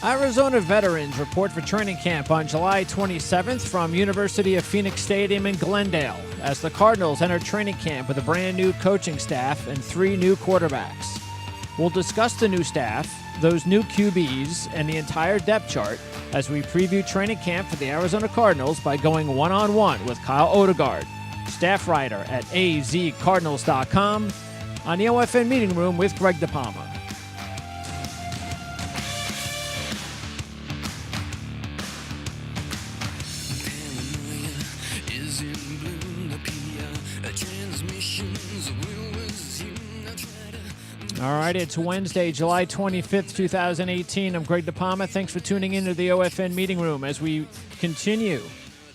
Arizona veterans report for training camp on July 27th from University of Phoenix Stadium in Glendale as the Cardinals enter training camp with a brand new coaching staff and 3 new quarterbacks. We'll discuss the new staff, those new QBs, and the entire depth chart as we preview training camp for the Arizona Cardinals by going one-on-one with Kyle Odegaard, staff writer at azcardinals.com, on the OFN Meeting Room with Greg DePalma. All right, it's Wednesday, July 25th, 2018. I'm Greg DePalma. Thanks for tuning into the OFN Meeting Room as we continue.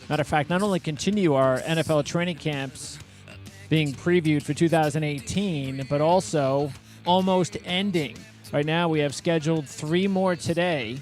Matter of fact, not only continue our NFL training camps being previewed for 2018, but also almost ending. Right now, we have scheduled 3 more today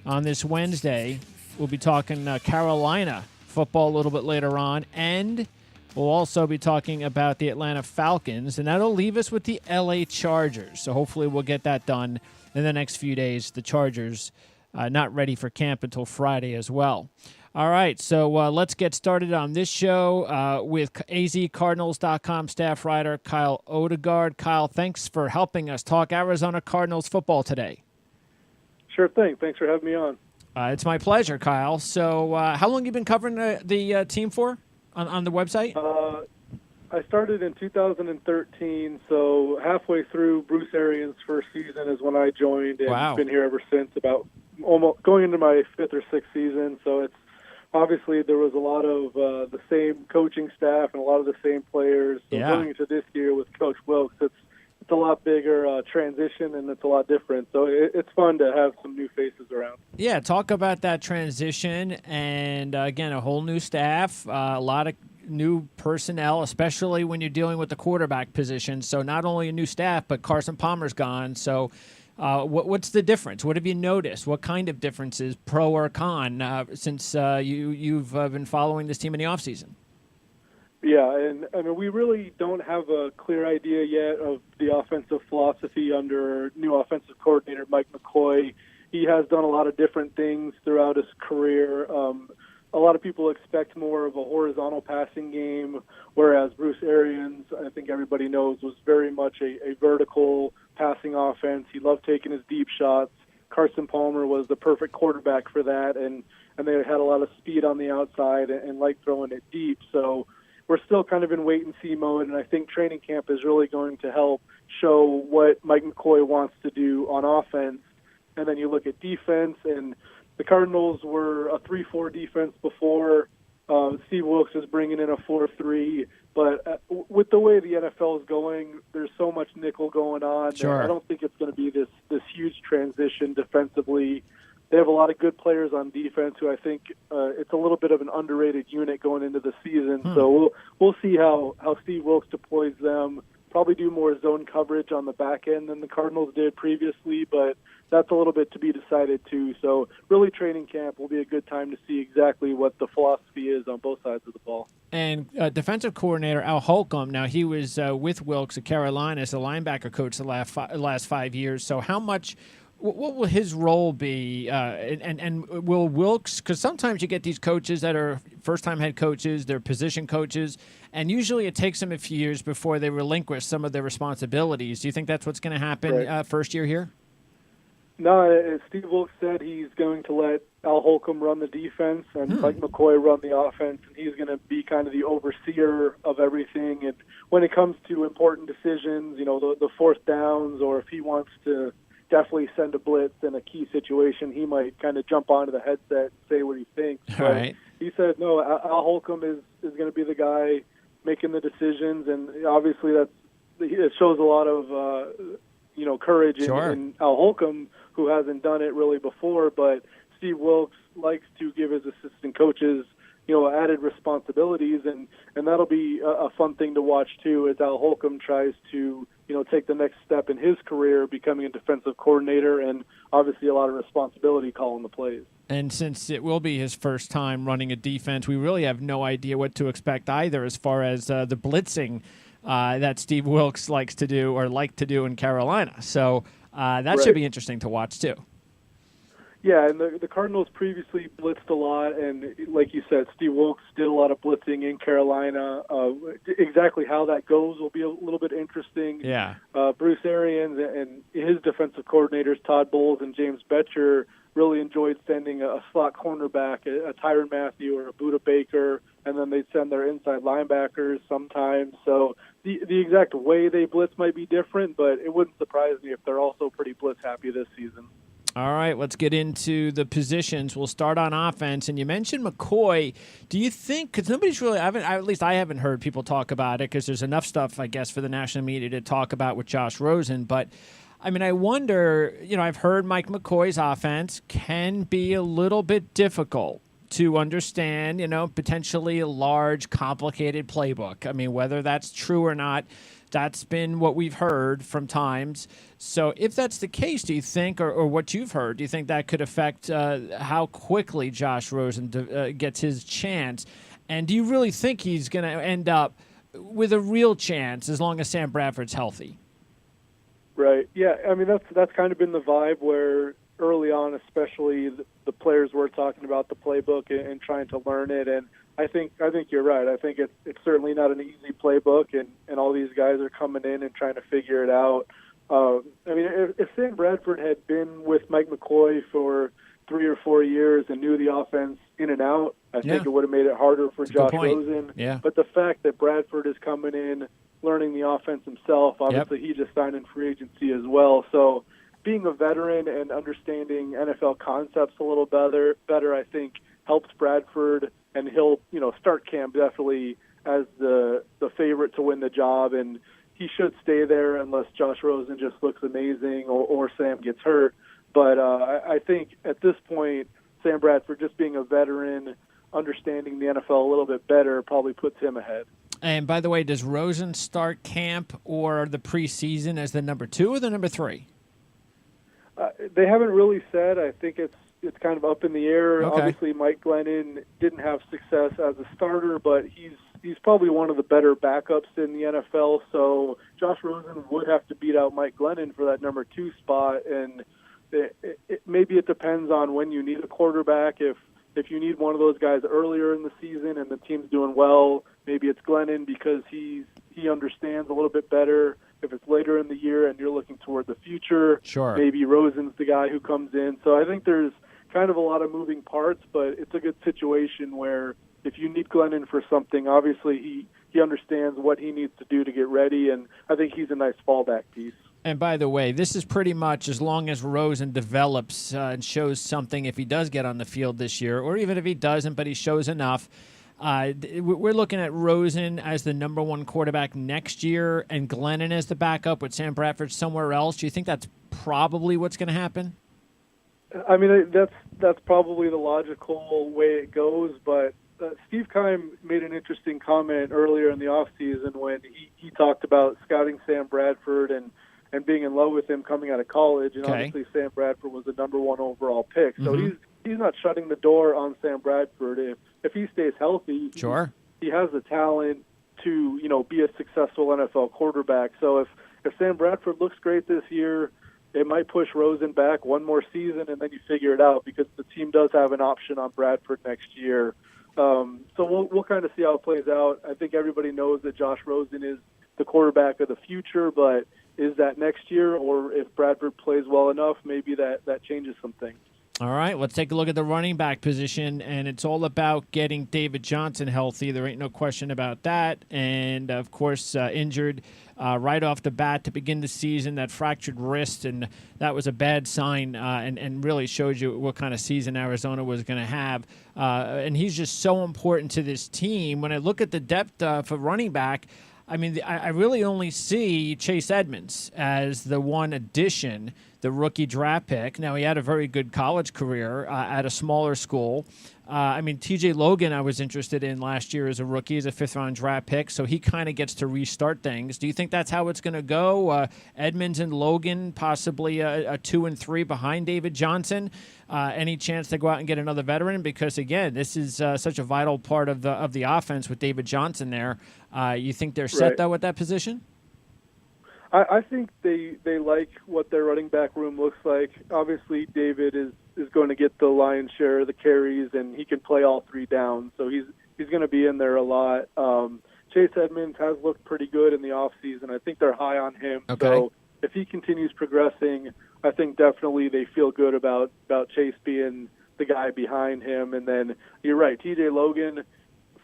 on this Wednesday. We'll be talking Carolina football a little bit later on, and we'll also be talking about the Atlanta Falcons, and that'll leave us with the LA Chargers. So hopefully we'll get that done in the next few days. The Chargers not ready for camp until Friday as well. All right, so let's get started on this show with azcardinals.com staff writer Kyle Odegaard. Kyle, thanks for helping us talk Arizona Cardinals football today. Sure thing. Thanks for having me on. It's my pleasure, Kyle. So how long have you been covering the team for? On the website? I started in 2013, so halfway through Bruce Arians' first season is when I joined, and Wow. been here ever since, about almost going into my 5th or 6th season. So it's obviously there was a lot of the same coaching staff and a lot of the same players. So Yeah. going into this year with Coach Wilkes, it's a lot bigger transition, and it's a lot different. So it's fun to have some new faces around. Yeah, talk about that transition and, again, a whole new staff, a lot of new personnel, especially when you're dealing with the quarterback position. So not only a new staff, but Carson Palmer's gone. So what's the difference? What have you noticed? What kind of differences, pro or con, since you've been following this team in the offseason? Yeah, and I mean, we really don't have a clear idea yet of the offensive philosophy under new offensive coordinator Mike McCoy. He has done a lot of different things throughout his career. A lot of people expect more of a horizontal passing game, whereas Bruce Arians, I think everybody knows, was very much a vertical passing offense. He loved taking his deep shots. Carson Palmer was the perfect quarterback for that, and they had a lot of speed on the outside and liked throwing it deep. So we're still kind of in wait-and-see mode, and I think training camp is really going to help show what Mike McCoy wants to do on offense. And then you look at defense, and the Cardinals were a 3-4 defense before. Steve Wilkes is bringing in a 4-3. But with the way the NFL is going, there's so much nickel going on. Sure. I don't think it's going to be this huge transition defensively. They have a lot of good players on defense who I think it's a little bit of an underrated unit going into the season. So we'll see how Steve Wilkes deploys them. Probably do more zone coverage on the back end than the Cardinals did previously, but that's a little bit to be decided too. So really training camp will be a good time to see exactly what the philosophy is on both sides of the ball. And defensive coordinator Al Holcomb, now he was with Wilkes at Carolina as a linebacker coach the last 5 years. So how much... What will his role be, and will Wilkes, because sometimes you get these coaches that are first-time head coaches, they're position coaches, and usually it takes them a few years before they relinquish some of their responsibilities. Do you think that's what's going to happen first year here? No, Steve Wilkes said he's going to let Al Holcomb run the defense and Mike McCoy run the offense, and he's going to be kind of the overseer of everything. And when it comes to important decisions, you know, the fourth downs, or if he wants to definitely send a blitz in a key situation, he might kind of jump onto the headset and say what he thinks. All right. He said, no, Al Holcomb is going to be the guy making the decisions, and obviously it shows a lot of courage in Al Holcomb, who hasn't done it really before. But Steve Wilkes likes to give his assistant coaches added responsibilities, and that'll be a fun thing to watch too, as Al Holcomb tries to take the next step in his career, becoming a defensive coordinator, and obviously a lot of responsibility calling the plays. And since it will be his first time running a defense, we really have no idea what to expect either as far as the blitzing that Steve Wilkes liked to do in Carolina. So that should be interesting to watch too. Yeah, and the Cardinals previously blitzed a lot, and like you said, Steve Wilkes did a lot of blitzing in Carolina. Exactly how that goes will be a little bit interesting. Yeah. Bruce Arians and his defensive coordinators, Todd Bowles and James Betcher, really enjoyed sending a slot cornerback, a Tyrann Mathieu or a Budda Baker, and then they'd send their inside linebackers sometimes. So the exact way they blitz might be different, but it wouldn't surprise me if they're also pretty blitz happy this season. All right, let's get into the positions. We'll start on offense. And you mentioned McCoy. Do you think, because nobody's really, at least I haven't heard people talk about it because there's enough stuff, I guess, for the national media to talk about with Josh Rosen. But, I mean, I wonder, I've heard Mike McCoy's offense can be a little bit difficult to understand, potentially a large, complicated playbook. I mean, whether that's true or not, that's been what we've heard from times. So if that's the case, do you think, or what you've heard, do you think that could affect how quickly Josh Rosen gets his chance? And do you really think he's going to end up with a real chance as long as Sam Bradford's healthy? Right. Yeah, I mean, that's kind of been the vibe where early on, especially the players were talking about the playbook and trying to learn it. And I think you're right. I think it's certainly not an easy playbook, and all these guys are coming in and trying to figure it out. I mean, if Sam Bradford had been with Mike McCoy for 3 or 4 years and knew the offense in and out, I think it would have made it harder for Josh Rosen. Yeah. But the fact that Bradford is coming in, learning the offense himself, obviously he just signed in free agency as well. So being a veteran and understanding NFL concepts a little better, I think helps Bradford, and he'll, start camp definitely as the favorite to win the job, and he should stay there unless Josh Rosen just looks amazing or Sam gets hurt. But I think at this point, Sam Bradford, just being a veteran, understanding the NFL a little bit better, probably puts him ahead. And by the way, does Rosen start camp or the preseason as the number 2 or the number 3? They haven't really said. I think it's kind of up in the air. Okay. Obviously, Mike Glennon didn't have success as a starter, but he's probably one of the better backups in the NFL. So Josh Rosen would have to beat out Mike Glennon for that number 2 spot, and maybe it depends on when you need a quarterback. If you need one of those guys earlier in the season and the team's doing well, maybe it's Glennon because he understands a little bit better. If it's later in the year and you're looking toward the future, sure, maybe Rosen's the guy who comes in. So I think there's kind of a lot of moving parts, but it's a good situation where if you need Glennon for something, obviously he understands what he needs to do to get ready, and I think he's a nice fallback piece. And by the way, this is pretty much as long as Rosen develops and shows something, if he does get on the field this year, or even if he doesn't, but he shows enough. We're looking at Rosen as the number 1 quarterback next year and Glennon as the backup with Sam Bradford somewhere else. Do you think that's probably what's going to happen? I mean, that's probably the logical way it goes, but Steve Keim made an interesting comment earlier in the offseason when he talked about scouting Sam Bradford and being in love with him coming out of college, and obviously Sam Bradford was the number 1 overall pick. So he's not shutting the door on Sam Bradford. If he stays healthy, sure, he has the talent to be a successful NFL quarterback. So if Sam Bradford looks great this year, it might push Rosen back one more season, and then you figure it out because the team does have an option on Bradford next year. So we'll kind of see how it plays out. I think everybody knows that Josh Rosen is the quarterback of the future, but is that next year, or if Bradford plays well enough, maybe that changes some things. All right, let's take a look at the running back position, and it's all about getting David Johnson healthy. There ain't no question about that. And, of course, injured right off the bat to begin the season, that fractured wrist, and that was a bad sign and really showed you what kind of season Arizona was going to have. And he's just so important to this team. When I look at the depth for running back, I mean, I really only see Chase Edmonds as the one addition, the rookie draft pick. Now, he had a very good college career at a smaller school. I mean, TJ Logan I was interested in last year as a rookie, as a 5th-round draft pick, so he kind of gets to restart things. Do you think that's how it's going to go? Edmonds and Logan, possibly a 2 and 3 behind David Johnson. Any chance to go out and get another veteran? Because, again, this is such a vital part of the offense with David Johnson there. You think they're set, though, at that position? I think they like what their running back room looks like. Obviously, David is going to get the lion's share of the carries, and he can play all three downs, so he's going to be in there a lot. Chase Edmonds has looked pretty good in the offseason. I think they're high on him. Okay. So if he continues progressing, I think definitely they feel good about Chase being the guy behind him. And then you're right, TJ Logan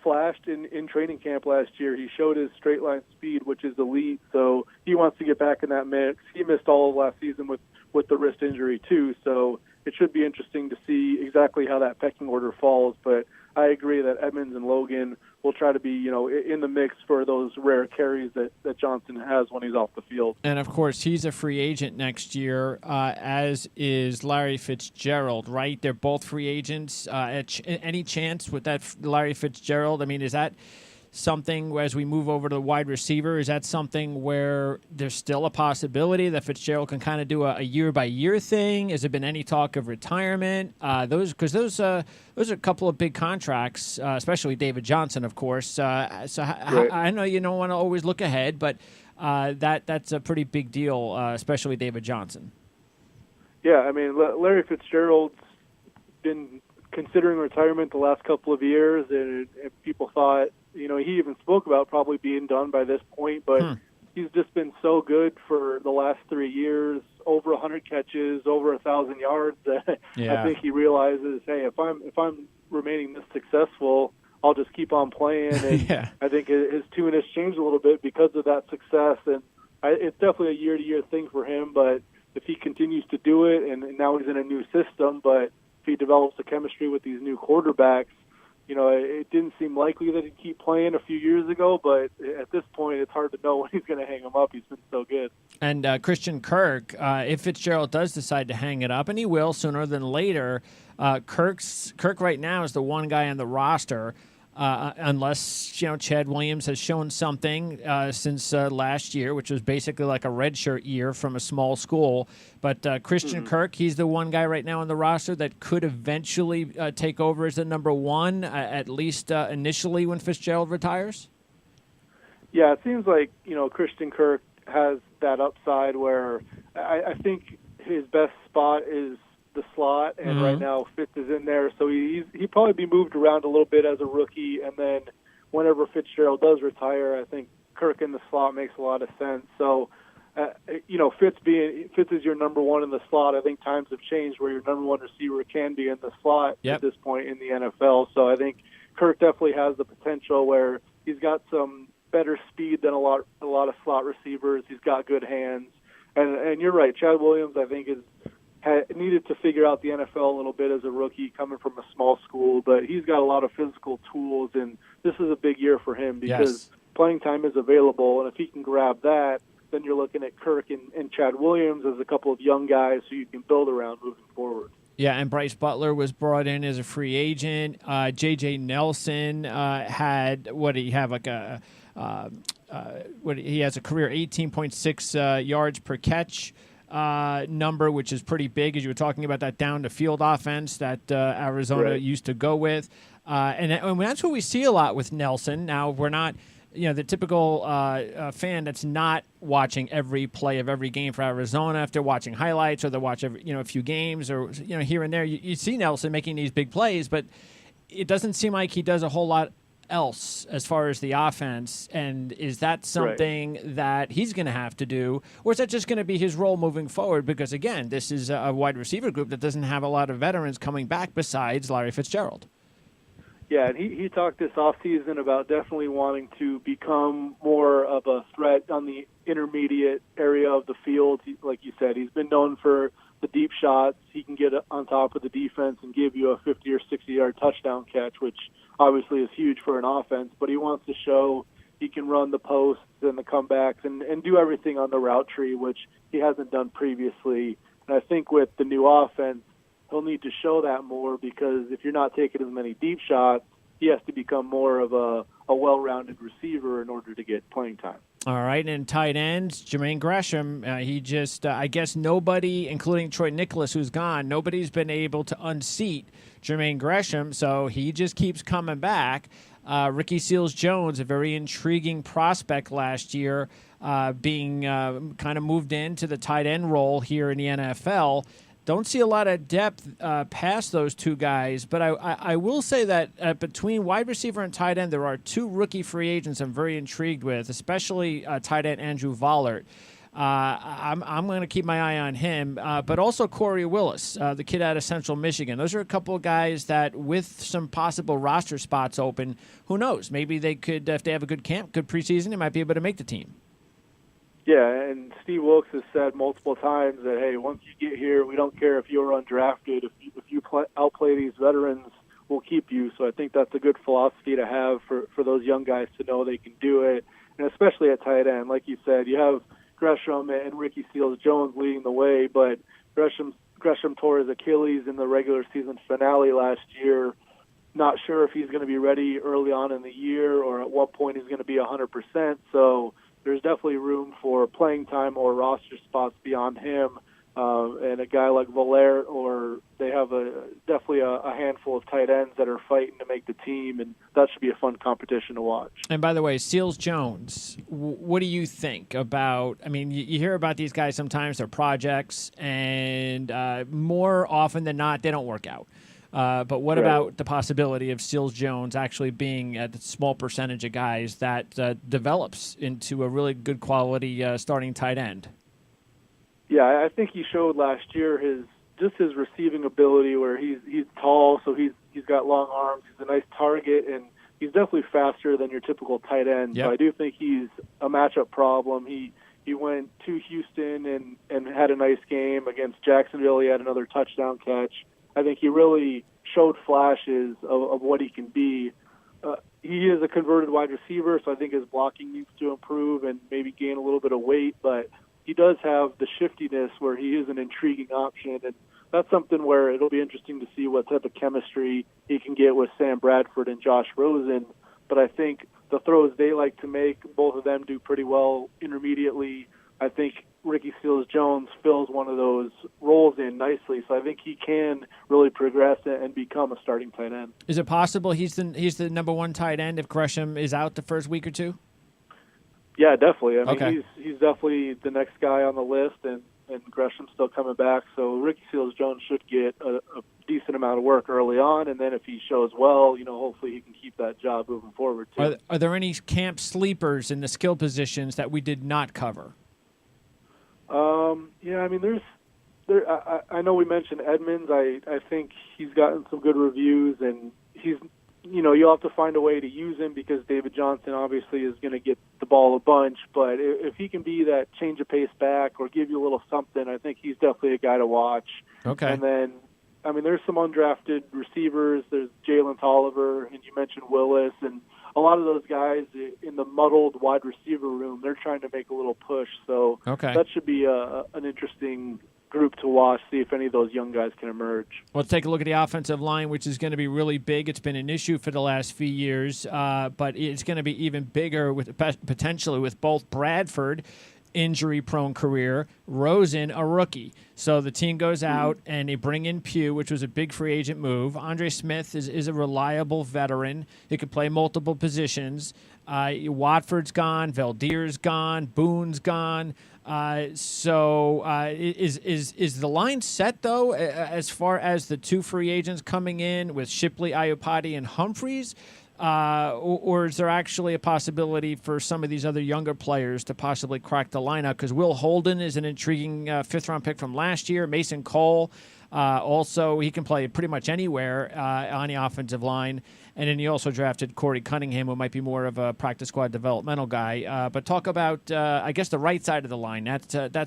flashed in training camp last year. He showed his straight line speed, which is elite, so he wants to get back in that mix. He missed all of last season with the wrist injury too, so it should be interesting to see exactly how that pecking order falls. But I agree that Edmonds and Logan will try to be, in the mix for those rare carries that Johnson has when he's off the field. And, of course, he's a free agent next year, as is Larry Fitzgerald, right? They're both free agents. Any chance with that Larry Fitzgerald? I mean, is that something, as we move over to the wide receiver, is that something where there's still a possibility that Fitzgerald can kind of do a year-by-year thing? Has there been any talk of retirement? Those are a couple of big contracts, especially David Johnson, of course. Right. I know you don't want to always look ahead, but that's a pretty big deal, especially David Johnson. Yeah, I mean, Larry Fitzgerald's been considering retirement the last couple of years, and people thought, he even spoke about probably being done by this point, but he's just been so good for the last 3 years, over 100 catches, over 1,000 yards, that I think he realizes, hey, if I'm remaining this successful, I'll just keep on playing. And I think his tune has changed a little bit because of that success, and it's definitely a year-to-year thing for him, but if he continues to do it, and now he's in a new system, but if he develops a chemistry with these new quarterbacks, it didn't seem likely that he'd keep playing a few years ago, but at this point, it's hard to know when he's going to hang him up. He's been so good. And Christian Kirk, if Fitzgerald does decide to hang it up, and he will sooner than later, Kirk right now is the one guy on the roster, unless Chad Williams has shown something since last year, which was basically like a redshirt year from a small school. But Christian Kirk, he's the one guy right now on the roster that could eventually take over as the number one, at least initially when Fitzgerald retires. Yeah, it seems like Christian Kirk has that upside where I think his best spot is the slot, and right now Fitz is in there, so he'd probably be moved around a little bit as a rookie, and then whenever Fitzgerald does retire, I think Kirk in the slot makes a lot of sense. So, Fitz is your number one in the slot. I think times have changed where your number one receiver can be in the slot at this point in the NFL. So I think Kirk definitely has the potential where he's got some better speed than a lot of slot receivers. He's got good hands, and you're right. Chad Williams, I think, needed to figure out the NFL a little bit as a rookie coming from a small school, but he's got a lot of physical tools, and this is a big year for him because playing time is available, and if he can grab that, then you're looking at Kirk and Chad Williams as a couple of young guys who you can build around moving forward. Yeah, and Bryce Butler was brought in as a free agent. J.J. Nelson had, what did he have, like he has a career 18.6 yards per catch number, which is pretty big, as you were talking about that down-the-field offense that Arizona used to go with. And that's what we see a lot with Nelson. Now, we're not, the typical fan that's not watching every play of every game for Arizona. If they're watching highlights or they watch every, a few games or, here and there, you see Nelson making these big plays, but it doesn't seem like he does a whole lot else as far as the offense. And is that something that he's going to have to do, or is that just going to be his role moving forward? Because again, this is a wide receiver group that doesn't have a lot of veterans coming back besides Larry Fitzgerald. Yeah, and he talked this offseason about definitely wanting to become more of a threat on the intermediate area of the field. Like you said, he's been known for the deep shots. He can get on top of the defense and give you a 50 or 60-yard touchdown catch, which obviously is huge for an offense. But he wants to show he can run the posts and the comebacks and do everything on the route tree, which he hasn't done previously. And I think with the new offense, he'll need to show that more, because if you're not taking as many deep shots, he has to become more of a well-rounded receiver in order to get playing time. All right, and tight ends, Jermaine Gresham, he just, I guess nobody, including Troy Nicholas, who's gone, nobody's been able to unseat Jermaine Gresham, so he just keeps coming back. Ricky Seals-Jones, a very intriguing prospect last year. being kind of moved into the tight end role here in the NFL. Don't see a lot of depth past those two guys, but I will say that between wide receiver and tight end, there are two rookie free agents I'm very intrigued with, especially tight end Andrew Vollert. I'm going to keep my eye on him, but also Corey Willis, the kid out of Central Michigan. Those are a couple of guys that, with some possible roster spots open, who knows? Maybe they could, if they have a good camp, good preseason, they might be able to make the team. Yeah, and Steve Wilkes has said multiple times that, hey, once you get here, we don't care if you're undrafted. If you outplay these veterans, we'll keep you. So I think that's a good philosophy to have for those young guys to know they can do it, and especially at tight end. Like you said, you have Gresham and Ricky Seals-Jones leading the way, but Gresham tore his Achilles in the regular season finale last year. Not sure if he's going to be ready early on in the year or at what point he's going to be 100%. So there's definitely room for playing time or roster spots beyond him. And a guy like Valère, or they have definitely a handful of tight ends that are fighting to make the team, and that should be a fun competition to watch. And by the way, Seals-Jones, what do you think about? I mean, you hear about these guys sometimes; they're projects, and more often than not, they don't work out. But what about the possibility of Seals-Jones actually being a small percentage of guys that develops into a really good quality starting tight end? Yeah, I think he showed last year his receiving ability, where he's tall, so he's got long arms. He's a nice target, and he's definitely faster than your typical tight end. Yep. So I do think he's a matchup problem. He went to Houston and had a nice game against Jacksonville. He had another touchdown catch. I think he really showed flashes of what he can be. He is a converted wide receiver, so I think his blocking needs to improve and maybe gain a little bit of weight, but he does have the shiftiness where he is an intriguing option, and that's something where it'll be interesting to see what type of chemistry he can get with Sam Bradford and Josh Rosen. But I think the throws they like to make, both of them do pretty well intermediately. I think Ricky Seals-Jones fills one of those roles in nicely, so I think he can really progress and become a starting tight end. Is it possible he's the number one tight end if Gresham is out the first week or two? Yeah, definitely. I mean, okay. he's definitely the next guy on the list, and Gresham's still coming back. So Ricky Seals-Jones should get a decent amount of work early on, and then if he shows well, hopefully he can keep that job moving forward too. Are there any camp sleepers in the skill positions that we did not cover? Yeah, I mean, I know we mentioned Edmonds. I think he's gotten some good reviews, and he's, you'll have to find a way to use him because David Johnson obviously is going to get the ball a bunch. But if he can be that change of pace back or give you a little something, I think he's definitely a guy to watch. Okay. And then, I mean, there's some undrafted receivers. There's Jalen Tolliver, and you mentioned Willis, and a lot of those guys in the muddled wide receiver room, they're trying to make a little push. So that should be an interesting group to watch, see if any of those young guys can emerge. Let's take a look at the offensive line, which is going to be really big. It's been an issue for the last few years, but it's going to be even bigger potentially with both Bradford, injury-prone career, Rosen, a rookie. So the team goes out and they bring in Pugh, which was a big free agent move. Andre Smith is a reliable veteran. He could play multiple positions. Watford's gone. Valdir's gone. Boone's gone. So is the line set, though, as far as the two free agents coming in with Shipley, Iupati, and Humphreys? Or is there actually a possibility for some of these other younger players to possibly crack the lineup? Because Will Holden is an intriguing fifth-round pick from last year. Mason Cole, also, he can play pretty much anywhere on the offensive line. And then he also drafted Corey Cunningham, who might be more of a practice squad developmental guy. But talk about, I guess, the right side of the line. That's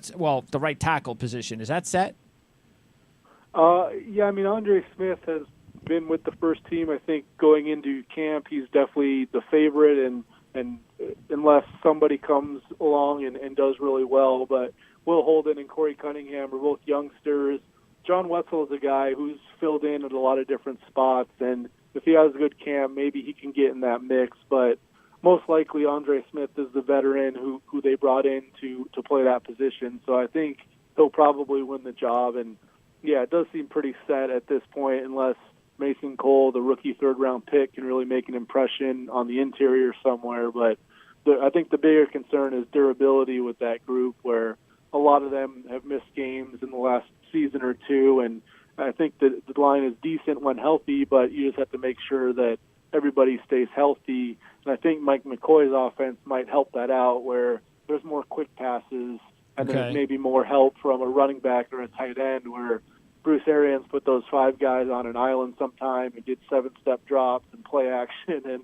the right tackle position. Is that set? Yeah, I mean, Andre Smith has been with the first team. I think going into camp, he's definitely the favorite, and unless somebody comes along and does really well. But Will Holden and Corey Cunningham are both youngsters. John Wetzel is a guy who's filled in at a lot of different spots, and if he has a good camp, maybe he can get in that mix. But most likely Andre Smith is the veteran who they brought in to play that position. So I think he'll probably win the job. And, yeah, it does seem pretty set at this point unless Mason Cole, the rookie third-round pick, can really make an impression on the interior somewhere. But I think the bigger concern is durability with that group, where a lot of them have missed games in the last season or two, and I think the line is decent when healthy, but you just have to make sure that everybody stays healthy. And I think Mike McCoy's offense might help that out, where there's more quick passes and there's maybe more help from a running back or a tight end, where Bruce Arians put those 5 guys on an island sometime and did 7-step drops and play action, and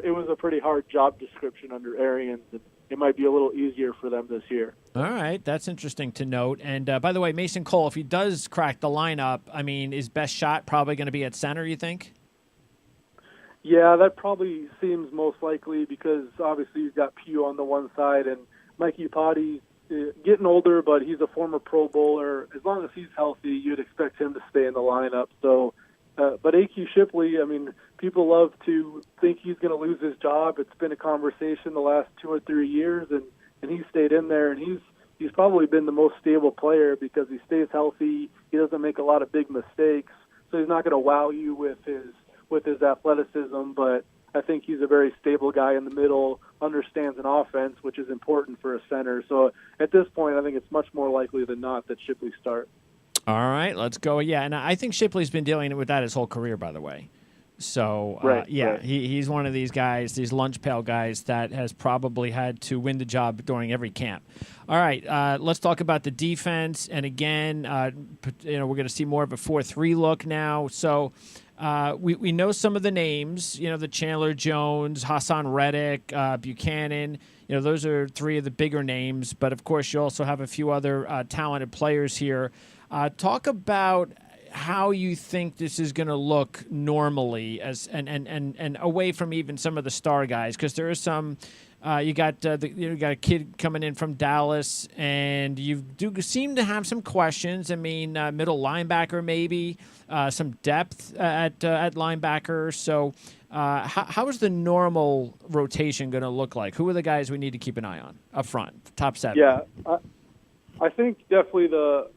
it was a pretty hard job description under Arians. And it might be a little easier for them this year. All right, that's interesting to note. And by the way, Mason Cole, if he does crack the lineup, I mean, his best shot probably going to be at center, you think? Yeah, that probably seems most likely, because obviously you've got Pugh on the one side, and Mikey Potty's getting older, but he's a former Pro Bowler. As long as he's healthy, you'd expect him to stay in the lineup. So, but A.Q. Shipley, I mean, people love to think he's going to lose his job. It's been a conversation the last 2 or 3 years, and he stayed in there, and he's probably been the most stable player because he stays healthy. He doesn't make a lot of big mistakes, so he's not going to wow you with his athleticism, but I think he's a very stable guy in the middle, understands an offense, which is important for a center. So at this point, I think it's much more likely than not that Shipley starts. All right, let's go. Yeah, and I think Shipley's been dealing with that his whole career, by the way. So, right. He's one of these guys, these lunch pail guys, that has probably had to win the job during every camp. All right, let's talk about the defense. And again, we're going to see more of a 4-3 look now. So we know some of the names, the Chandler Jones, Hassan Reddick, Buchanan. Those are 3 of the bigger names. But, of course, you also have a few other talented players here. Talk about how you think this is going to look normally, and away from even some of the star guys, because there are some. You got a kid coming in from Dallas, and you do seem to have some questions. I mean, middle linebacker maybe, some depth at linebacker. So, how is the normal rotation going to look like? Who are the guys we need to keep an eye on up front, top 7? Yeah, I think definitely the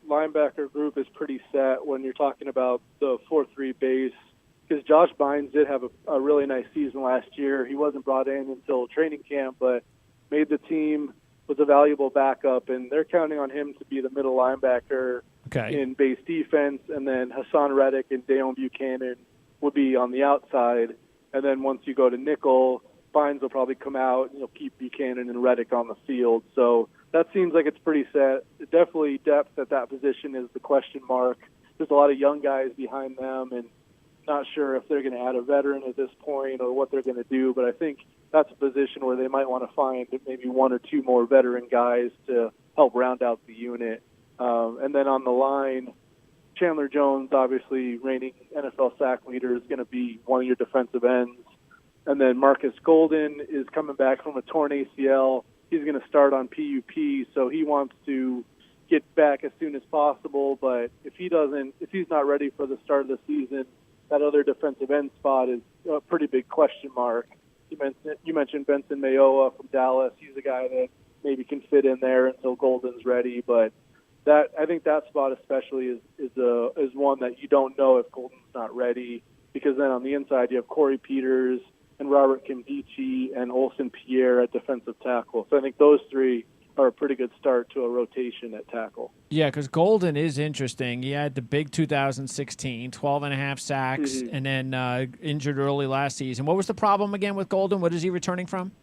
linebacker group is pretty set when you're talking about the 4-3 base, because Josh Bynes did have a really nice season last year. He wasn't brought in until training camp, but made the team, was a valuable backup, and they're counting on him to be the middle linebacker in base defense, and then Hassan Reddick and Dayon Buchanan will be on the outside, and then once you go to nickel, Bynes will probably come out, and you'll keep Buchanan and Reddick on the field. So that seems like it's pretty set. Definitely depth at that position is the question mark. There's a lot of young guys behind them, and not sure if they're going to add a veteran at this point or what they're going to do, but I think that's a position where they might want to find maybe 1 or 2 more veteran guys to help round out the unit. And then on the line, Chandler Jones, obviously reigning NFL sack leader, is going to be one of your defensive ends. And then Marcus Golden is coming back from a torn ACL. He's going to start on PUP, so he wants to get back as soon as possible. But if he's not ready for the start of the season, that other defensive end spot is a pretty big question mark. You mentioned Benson Mayowa from Dallas. He's a guy that maybe can fit in there until Golden's ready. But I think that spot especially is one that you don't know if Golden's not ready, because then on the inside you have Corey Peters and Robert Kimdichie and Olsen Pierre at defensive tackle. So I think those 3 are a pretty good start to a rotation at tackle. Yeah, because Golden is interesting. He had the big 2016, 12.5 sacks, and then injured early last season. What was the problem again with Golden? What is he returning from?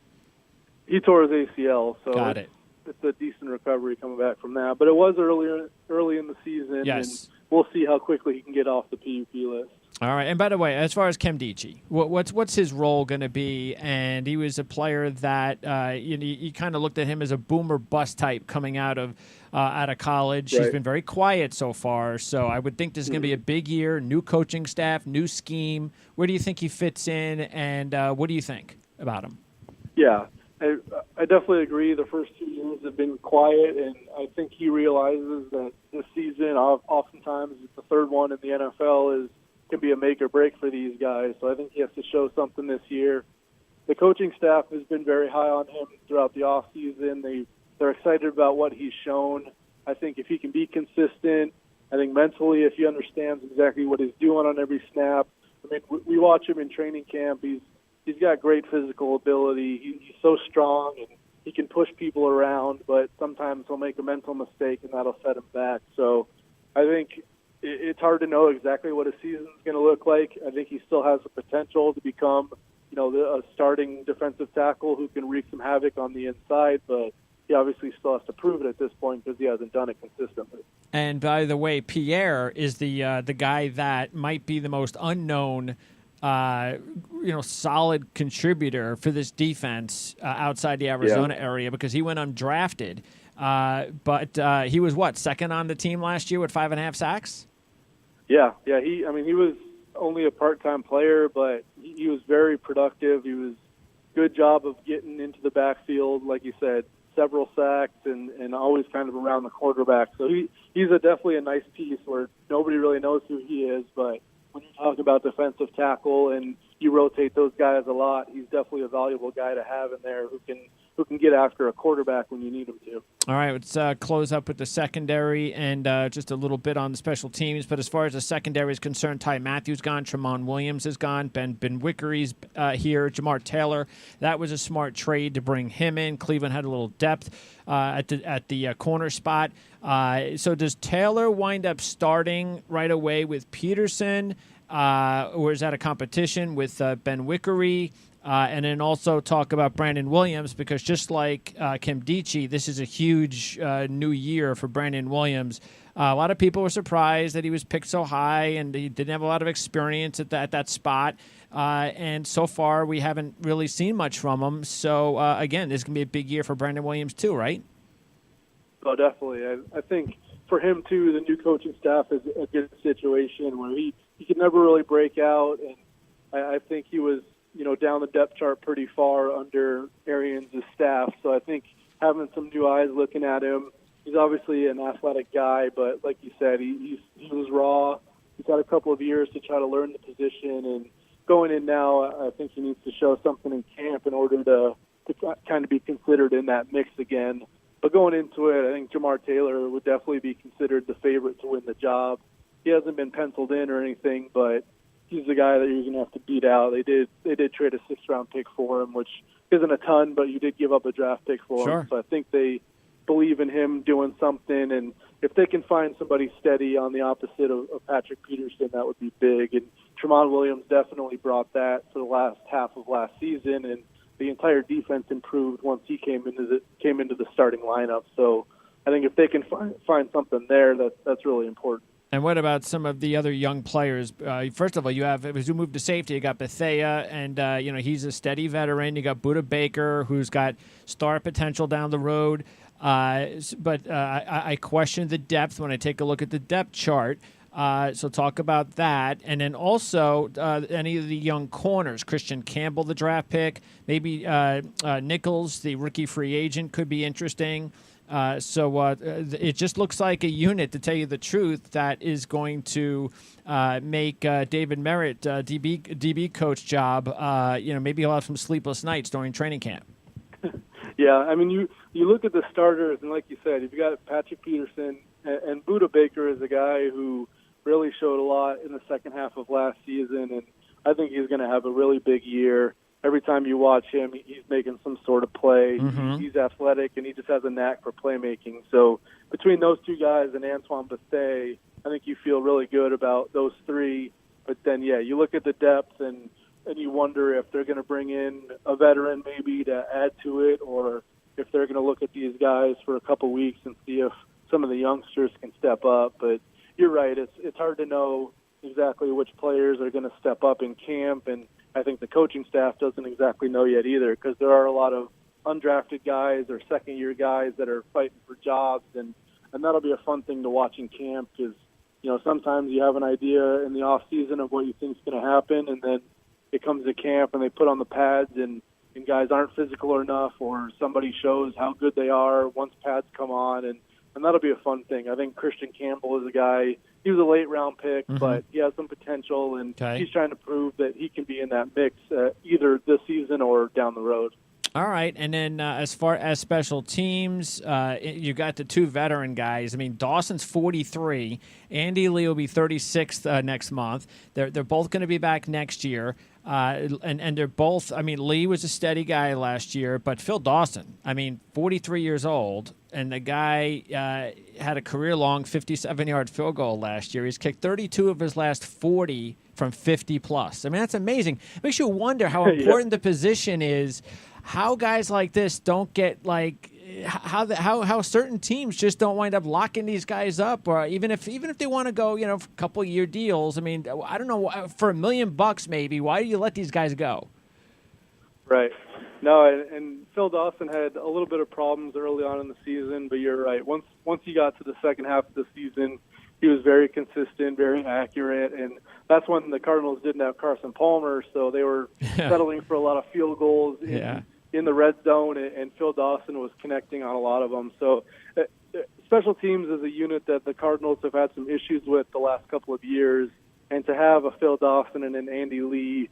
He tore his ACL, so Got it. It's a decent recovery coming back from that. But it was early in the season, and we'll see how quickly he can get off the PUP list. All right, and by the way, as far as Kimdichie, what's his role going to be? And he was a player that you kind of looked at him as a boomer bust type coming out of college. Right. He's been very quiet so far, so I would think this is going to be a big year, new coaching staff, new scheme. Where do you think he fits in, and what do you think about him? Yeah, I definitely agree. The first 2 years have been quiet, and I think he realizes that this season, oftentimes the third one in the NFL, can be a make or break for these guys. So I think he has to show something this year. The coaching staff has been very high on him throughout the offseason. They're excited about what he's shown. I think if he can be consistent, I think mentally, if he understands exactly what he's doing on every snap. I mean, we watch him in training camp. He's he's got great physical ability. He's so strong, and he can push people around, but sometimes he'll make a mental mistake, and that'll set him back. So I think it's hard to know exactly what his season's going to look like. I think he still has the potential to become, a starting defensive tackle who can wreak some havoc on the inside, but he obviously still has to prove it at this point because he hasn't done it consistently. And by the way, Pierre is the guy that might be the most unknown, solid contributor for this defense outside the Arizona area because he went undrafted. But he was second on the team last year with 5.5 sacks? Yeah. He was only a part-time player, but he was very productive. He was good job of getting into the backfield, like you said, several sacks and always kind of around the quarterback. So he's definitely a nice piece where nobody really knows who he is, but when you talk about defensive tackle and you rotate those guys a lot, he's definitely a valuable guy to have in there who can get after a quarterback when you need him to. All right, let's close up with the secondary and just a little bit on the special teams. But as far as the secondary is concerned, Ty Matthews gone, Tramon Williams is gone, Ben Wickery's here, Jamar Taylor. That was a smart trade to bring him in. Cleveland had a little depth at the corner spot. So does Taylor wind up starting right away with Peterson, or is that a competition with Ben Wickery? And then also talk about Brandon Williams because just like Kim Dichie, this is a huge new year for Brandon Williams. A lot of people were surprised that he was picked so high and he didn't have a lot of experience at that spot. And so far, we haven't really seen much from him. So, again, this is going to be a big year for Brandon Williams too, right? Oh, definitely. I think for him, too, the new coaching staff is a good situation where he could never really break out. And I think he was down the depth chart pretty far under Arians' staff. So I think having some new eyes looking at him, he's obviously an athletic guy, but like you said, he was raw. He's got a couple of years to try to learn the position, and going in now, I think he needs to show something in camp in order to kind of be considered in that mix again. But going into it, I think Jamar Taylor would definitely be considered the favorite to win the job. He hasn't been penciled in or anything, but he's the guy that you're going to have to beat out. They did trade a 6th-round pick for him, which isn't a ton, but you did give up a draft pick for him. So I think they believe in him doing something, and if they can find somebody steady on the opposite of Patrick Peterson, that would be big. And Tramon Williams definitely brought that for the last half of last season, and the entire defense improved once he came into the starting lineup. So I think if they can find something there, that's really important. And what about some of the other young players? First of all, you have, as you move to safety, you got Bethea, and he's a steady veteran. You got Buda Baker, who's got star potential down the road. But I question the depth when I take a look at the depth chart. So talk about that. And then also any of the young corners, Christian Campbell, the draft pick, maybe Nichols, the rookie free agent, could be interesting. So it just looks like a unit, to tell you the truth, that is going to make David Merritt, DB coach job, maybe he'll have some sleepless nights during training camp. Yeah, I mean, you look at the starters, and like you said, you've got Patrick Peterson, and Buda Baker is a guy who really showed a lot in the second half of last season, and I think he's going to have a really big year. Every time you watch him, he's making some sort of play. Mm-hmm. He's athletic, and he just has a knack for playmaking. So between those two guys and Antoine Bethea, I think you feel really good about those three. But then, you look at the depth, and you wonder if they're going to bring in a veteran maybe to add to it, or if they're going to look at these guys for a couple weeks and see if some of the youngsters can step up. But you're right, it's hard to know exactly which players are going to step up in camp, and I think the coaching staff doesn't exactly know yet either, because there are a lot of undrafted guys or second-year guys that are fighting for jobs, and that'll be a fun thing to watch in camp, because sometimes you have an idea in the off season of what you think is going to happen, and then it comes to camp and they put on the pads and guys aren't physical enough, or somebody shows how good they are once pads come on, and that'll be a fun thing. I think Christian Campbell is a guy. He was a late-round pick, but he has some potential, and he's trying to prove that he can be in that mix either this season or down the road. All right, and then as far as special teams, you got the two veteran guys. I mean, Dawson's 43. Andy Lee will be 36 next month. They're both going to be back next year. And they're both, I mean, Lee was a steady guy last year, but Phil Dawson, I mean, 43 years old, and the guy had a career-long 57-yard field goal last year. He's kicked 32 of his last 40 from 50-plus. I mean, that's amazing. It makes you wonder how important the position is, how guys like this don't get, like, how certain teams just don't wind up locking these guys up, or even if they want to go, for a couple year deals. I mean, I don't know, for $1 million maybe, why do you let these guys go? Right. No, and Phil Dawson had a little bit of problems early on in the season, but you're right. Once he got to the second half of the season, he was very consistent, very accurate, and that's when the Cardinals didn't have Carson Palmer, so they were settling for a lot of field goals in the red zone, and Phil Dawson was connecting on a lot of them. So special teams is a unit that the Cardinals have had some issues with the last couple of years, and to have a Phil Dawson and an Andy Lee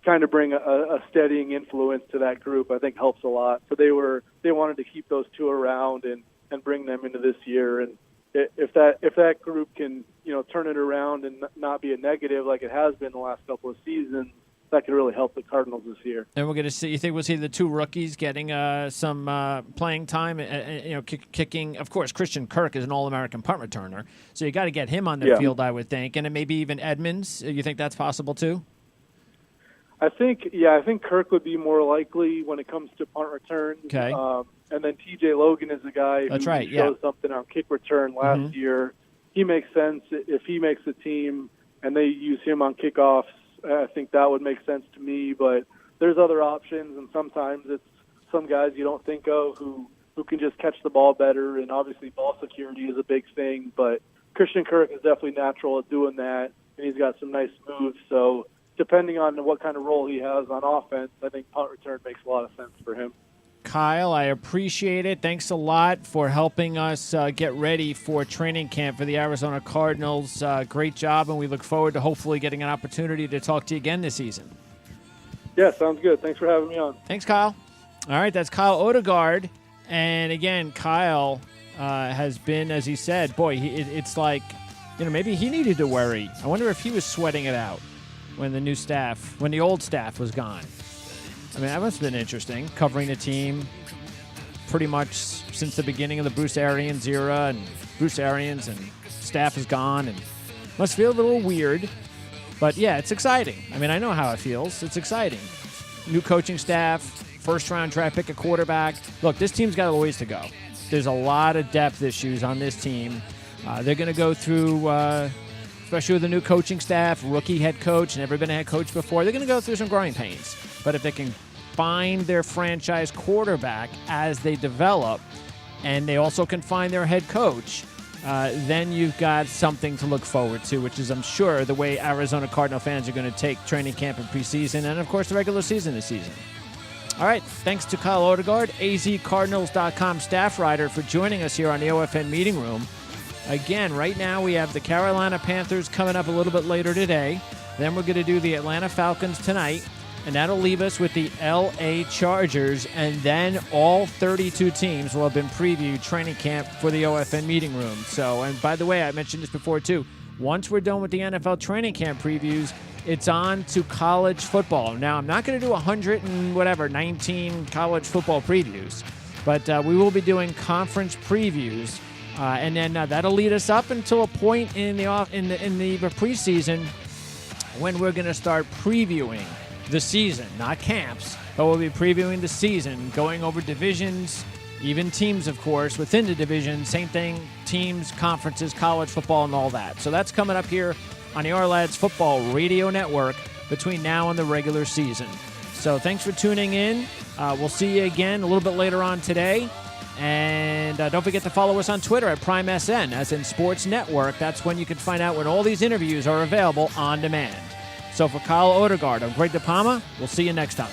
kind of bring a steadying influence to that group, I think helps a lot. So they wanted to keep those two around and bring them into this year. And if that group can turn it around and not be a negative like it has been the last couple of seasons, that could really help the Cardinals this year. And we're going to see. You think we'll see the two rookies getting some playing time? Kicking. Of course, Christian Kirk is an All-American punt returner, so you got to get him on the field, I would think, and then maybe even Edmonds. You think that's possible too? I think Kirk would be more likely when it comes to punt returns. Okay. And then T.J. Logan is a guy who showed something on kick return last year. He makes sense if he makes the team and they use him on kickoffs. I think that would make sense to me, but there's other options, and sometimes it's some guys you don't think of who can just catch the ball better, and obviously ball security is a big thing, but Christian Kirk is definitely natural at doing that, and he's got some nice moves, so depending on what kind of role he has on offense, I think punt return makes a lot of sense for him. Kyle, I appreciate it. Thanks a lot for helping us get ready for training camp for the Arizona Cardinals. Great job, and we look forward to hopefully getting an opportunity to talk to you again this season. Yeah, sounds good. Thanks for having me on. Thanks, Kyle. All right, that's Kyle Odegaard. And again, Kyle has been, as he said, boy, it's like, maybe he needed to worry. I wonder if he was sweating it out when the old staff was gone. I mean, that must have been interesting, covering the team pretty much since the beginning of the Bruce Arians era, and Bruce Arians and staff is gone, and must feel a little weird. But, yeah, it's exciting. I mean, I know how it feels. It's exciting. New coaching staff, first-round draft pick, a quarterback. Look, this team's got a ways to go. There's a lot of depth issues on this team. They're going to go through, especially with the new coaching staff, rookie head coach, never been a head coach before, they're going to go through some growing pains. But if they can find their franchise quarterback as they develop, and they also can find their head coach, then you've got something to look forward to, which is, I'm sure, the way Arizona Cardinal fans are going to take training camp and preseason and, of course, the regular season this season. All right, thanks to Kyle Odegaard, azcardinals.com staff writer, for joining us here on the OFN Meeting Room. Again, right now we have the Carolina Panthers coming up a little bit later today. Then we're going to do the Atlanta Falcons tonight. And that'll leave us with the L.A. Chargers, and then all 32 teams will have been previewed training camp for the OFN Meeting Room. So, and by the way, I mentioned this before too, once we're done with the NFL training camp previews, it's on to college football. Now, I'm not going to do 19 college football previews, but we will be doing conference previews, and then that'll lead us up until a point in the preseason when we're going to start previewing the season, not camps, but we'll be previewing the season, going over divisions, even teams, of course, within the division, same thing, teams, conferences, college football, and all that. So that's coming up here on the Ourlads Football Radio Network between now and the regular season. So thanks for tuning in. We'll see you again a little bit later on today. And don't forget to follow us on Twitter at PrimeSN, as in Sports Network. That's when you can find out when all these interviews are available on demand. So for Kyle Odegaard, I'm Greg DePalma. We'll see you next time.